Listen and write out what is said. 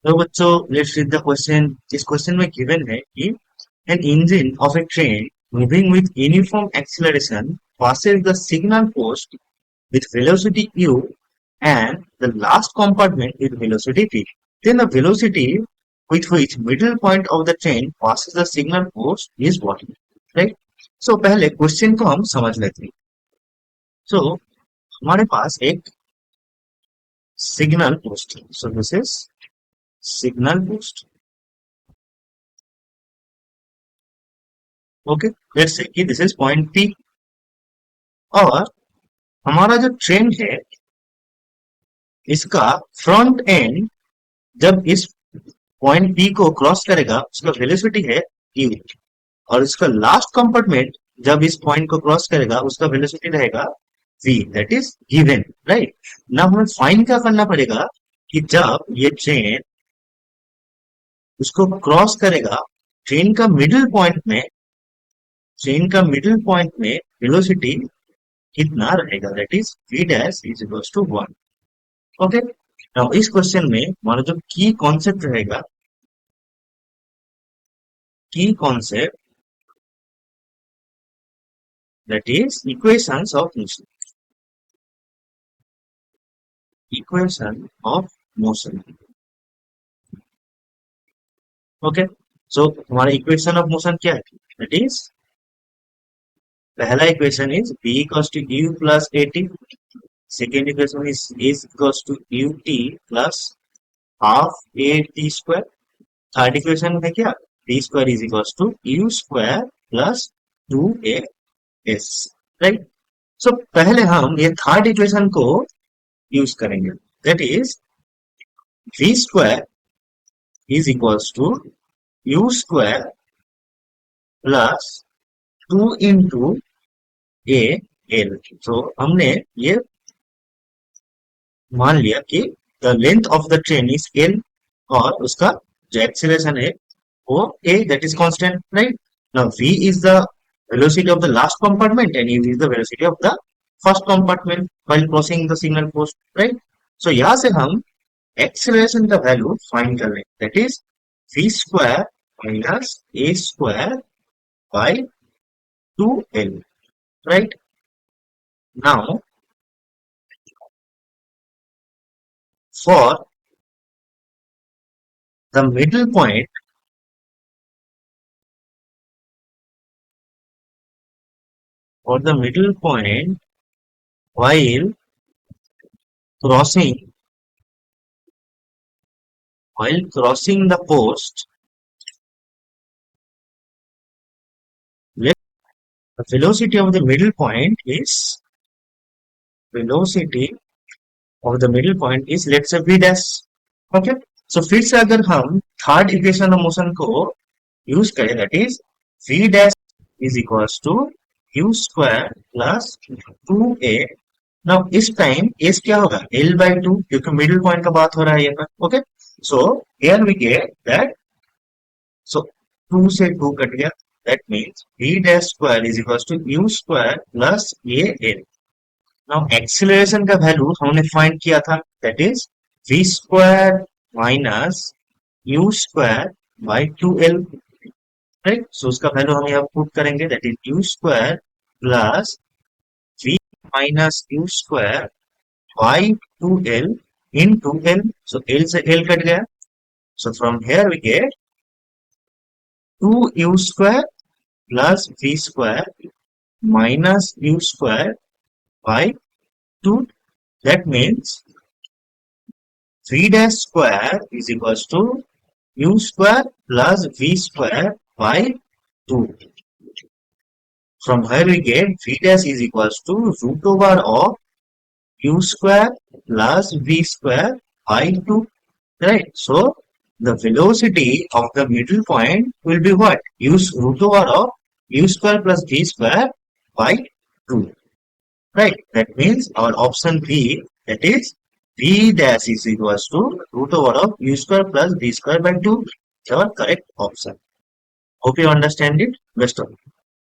तो बच्चों let's read the question. इस क्वेश्चन में गिवन है कि an engine of a train moving with uniform acceleration passes the signal post with velocity u and the last compartment with velocity v. Then the velocity with which middle point of the train passes the signal post is what? Right? So पहले question को हम समझ लेते हैं। So हमारे पास एक signal post है। So this is signal post. Okay, let's say कि this is point P और हमारा जो ट्रेन है इसका फ्रंट एंड जब इस पॉइंट पी को क्रॉस करेगा उसका वेलोसिटी है u और इसका लास्ट कंपार्टमेंट जब इस पॉइंट को क्रॉस करेगा उसका वेलोसिटी रहेगा v, that is given, right. Now हमें फाइंड क्या करना पड़ेगा कि जब ये ट्रेन उसको क्रॉस करेगा ट्रेन का मिडिल पॉइंट में वेलोसिटी कितना रहेगा, that is v dash is equals to 1। Okay, now इस क्वेश्चन में हमारा जो की कॉन्सेप्ट रहेगा, की concept that is equations of motion, equation of motion. Okay, so हमारा इक्वेशन ऑफ मोशन क्या है, दैट इज पहला equation is b equals to u plus at, second equation is equals to ut plus half at square, third equation है क्या, d square is equals to u square plus 2as, right. So पहले हम ये third equation को use करेंगे, that is v square is equals to u square plus 2 into a l. तो हमने ये मान लिया कि the length of the train is l और उसका जो एक्सीलरेशन है वो a, that is constant, right? Now v is the velocity of the last compartment and u is the velocity of the first compartment while crossing the signal post, right? So यहाँ से हम acceleration का value find कर लें, that is v square minus a square by 2l, right? Now for the middle point, while crossing the post, let the velocity of the middle point is let's say v dash। Okay, so फिर से अगर हम third equation of motion को use करें, that is v dash is equals to u square plus 2a। Now इस time s क्या होगा, l by 2, क्योंकि मिडिल पॉइंट का बात हो रहा है यहाँ पर। Okay, so here we get that, so 2 से 2 कट गया, that means v dash square is equals to u square plus a l। Now acceleration का वैल्यू हमने फाइंड किया था, that is v square minus u square by 2l, right. So उसका value हम यहाँ put करेंगे, that is u square plus v minus u square by 2l in 2l। सो l से l कट गया, so from here we get 2u square plus v square minus u square by 2, that means v dash square is equals to u square plus v square by 2। From here we get v dash is equals to root over of u square plus v square by 2, right? So the velocity of the middle point will be what? Use root over of u square plus v square by 2, right? That means our option B, that is v dash is equals to root over of u square plus v square by 2 is our correct option. Hope you understand it. Best of luck.